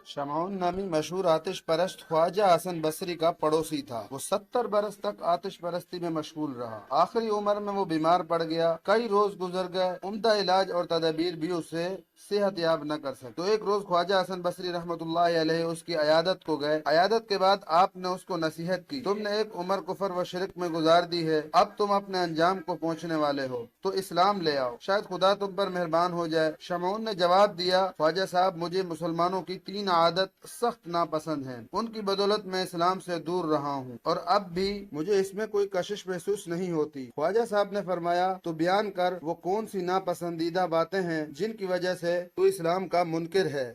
शमऊन नामी मशहूर आतिश परस्त ख्वाजा हसन बसरी का पड़ोसी था। वो 70 बरस तक आतिश परस्ती में मशगूल रहा। आखिरी उम्र में वो बीमार पड़ गया। कई रोज गुजर गए, उम्दा इलाज और तदबीर भी उसे सेहत याब न कर सके। तो एक रोज ख्वाजा हसन बसरी रहमतुल्लाह अलैहि उसकी अयादत को गए। अयादत के बाद आपने उसको नसीहत की, तुमने एक उम्र कुफर व शिरक में गुजार दी है, अब तुम अपने अंजाम को पहुँचने वाले हो, तो इस्लाम ले आओ, शायद खुदा तुम पर मेहरबान हो जाए। शमऊन ने जवाब दिया, ख्वाजा साहब, मुझे मुसलमानों की 3 आदत सख्त नापसंद है। उनकी बदौलत मैं इस्लाम से दूर रहा हूँ और अब भी मुझे इसमें कोई कशिश महसूस नहीं होती। ख्वाजा साहब ने फरमाया, तो बयान कर वो कौन सी नापसंदीदा बातें हैं जिनकी वजह से तू इस्लाम का मुनकिर है।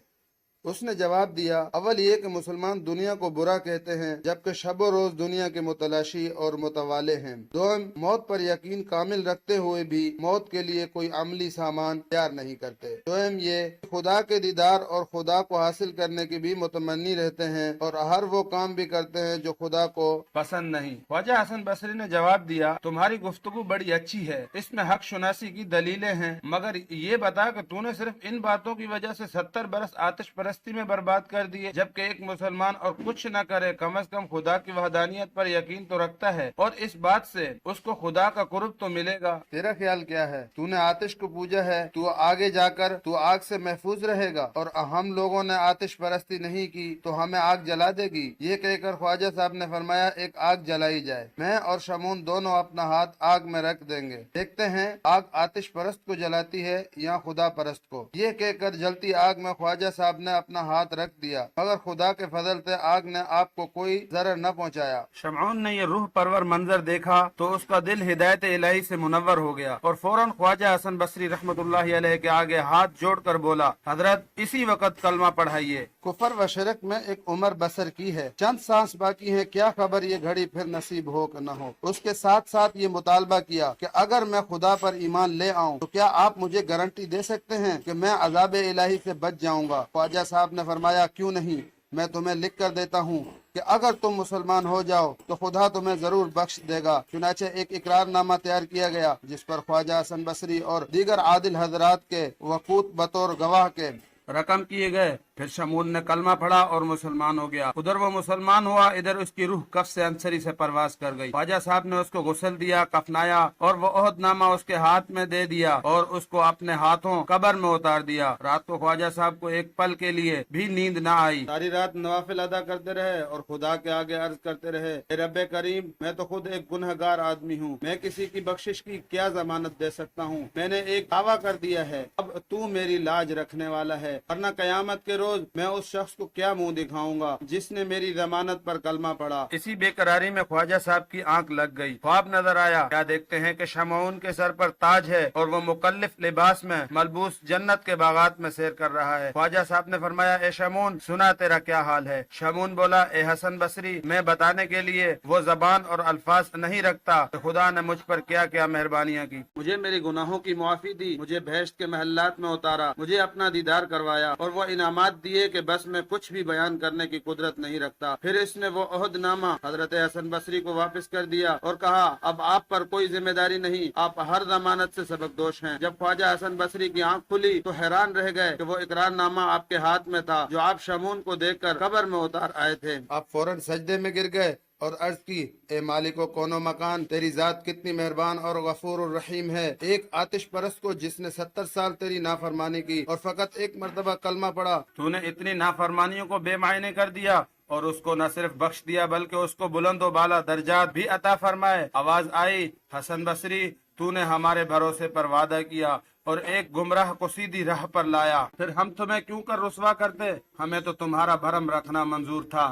उसने जवाब दिया, अव्वल ये कि मुसलमान दुनिया को बुरा कहते हैं जबकि शबो रोज दुनिया के मुतलाशी और मुतवाले हैं। दोम, मौत पर यकीन कामिल रखते हुए भी मौत के लिए कोई अमली सामान तैयार नहीं करते। दोम, ये खुदा के दीदार और खुदा को हासिल करने की भी मुतमन्नी रहते हैं और हर वो काम भी करते हैं जो खुदा को पसंद नहीं। ख्वाजा हसन बसरी ने जवाब दिया, तुम्हारी गुफ्तगू बड़ी अच्छी है, इसमें हक शुनासी की दलीलें हैं, मगर ये बता कि तूने सिर्फ इन बातों की वजह से 70 बरस आतिश परस्ती में बर्बाद कर दिए, जबकि एक मुसलमान और कुछ न करे कम अज कम खुदा की वहदानियत पर यकीन तो रखता है और इस बात से उसको खुदा का कुर्ब तो मिलेगा। तेरा ख्याल क्या है? तूने आतिश को पूजा है, तू आगे जाकर तू आग से महफूज रहेगा और हम लोगों ने आतिश परस्ती नहीं की तो हमें आग जला देगी। ये कहकर ख्वाजा साहब ने फरमाया, एक आग जलाई जाए, मैं और शमून दोनों अपना हाथ आग में रख देंगे, देखते हैं आग आतिश परस्त को जलाती है या खुदा परस्त को। ये कहकर जलती आग में ख्वाजा साहब ने अपना हाथ रख दिया, मगर खुदा के फजल से आग ने आपको कोई जरर न पहुंचाया। शमऊन ने ये रूह परवर मंजर देखा तो उसका दिल हिदायत इलाही से मुनव्वर हो गया और फौरन ख्वाजा हसन बसरी रहमतुल्लाह अलैह के आगे हाथ जोड़कर बोला, हजरत इसी वक्त कलमा पढ़ाइए। कुफर व शिरक में एक उम्र बसर की है, चंद सांस बाकी है, क्या खबर ये घड़ी फिर नसीब हो कि न हो। उसके साथ साथ ये मुतालबा किया कि अगर मैं खुदा पर ईमान ले आऊं तो क्या आप मुझे गारंटी दे सकते हैं कि मैं अजाब इलाही से बच जाऊंगा। ख्वाजा साहब ने फरमाया, क्यों नहीं, मैं तुम्हें लिख कर देता हूँ कि अगर तुम मुसलमान हो जाओ तो खुदा तुम्हें जरूर बख्श देगा। चुनाचे एक इकरारनामा तैयार किया गया जिस पर ख्वाजा हसन बसरी और दीगर आदिल हजरात के वकूत बतौर गवाह के रकम किए गए। फिर शमून ने कलमा पढ़ा और मुसलमान हो गया। उधर वो मुसलमान हुआ, इधर उसकी रूह कफ से अंसरी से परवाज कर गई। ख्वाजा साहब ने उसको गुस्ल दिया, कफनाया और वो ओहदनामा उसके हाथ में दे दिया और उसको अपने हाथों कब्र में उतार दिया। रात को ख्वाजा साहब को एक पल के लिए भी नींद न आई। सारी रात नवाफिल अदा करते रहे और खुदा के आगे अर्ज करते रहे, रब्बे करीम, मैं तो खुद एक गुनहगार आदमी हूँ, मैं किसी की बख्शिश की क्या जमानत दे सकता हूँ। मैंने एक दावा कर दिया है, अब तू मेरी लाज रखने वाला है, वरना कयामत के रोज मैं उस शख्स को क्या मुंह दिखाऊंगा जिसने मेरी जमानत पर कलमा पढ़ा। इसी बेकरारी में ख्वाजा साहब की आंख लग गई। ख्वाब नजर आया, क्या देखते हैं कि शमऊन के सर पर ताज है और वो मुकल्लिफ लिबास में मलबूस जन्नत के बागात में सैर कर रहा है। ख्वाजा साहब ने फरमाया, ए शमऊन, सुना तेरा क्या हाल है। शमऊन बोला, ए हसन बसरी, मैं बताने के लिए वो जबान और अल्फाज नहीं रखता कि खुदा ने मुझ पर क्या क्या मेहरबानियाँ की, मुझे मेरे गुनाहों की मुआफी दी, मुझे बहश्त के महल्लात में उतारा, मुझे अपना दीदार करवाया और वो इनामात दिए कि बस मैं कुछ भी बयान करने की कुदरत नहीं रखता। फिर इसने वो ओहदनामा हजरत हसन बसरी को वापस कर दिया और कहा, अब आप पर कोई जिम्मेदारी नहीं, आप हर जमानत से सबकदोश हैं। जब ख्वाजा हसन बसरी की आंख खुली तो हैरान रह गए कि वो इकरारनामा आपके हाथ में था जो आप शमून को देखकर कब्र में उतार आए थे। आप फौरन सजदे में गिर गए और अर्ज की, ए मालिको कोनो मकान, तेरी जात कितनी मेहरबान और गफूर और रहीम है। एक आतिश परस्त को जिसने 70 साल तेरी नाफरमानी की और फकत एक मर्तबा कलमा पढ़ा, तूने इतनी नाफरमानियों को बेमायने कर दिया और उसको न सिर्फ बख्श दिया बल्कि उसको बुलंदो बाला दर्जात भी अता फरमाए। आवाज आई, हसन बसरी, तूने हमारे भरोसे पर वादा किया और एक गुमराह को सीधी राह पर लाया, फिर हम तुम्हें क्यों कर रुसवा करते, हमें तो तुम्हारा भरम रखना मंजूर था।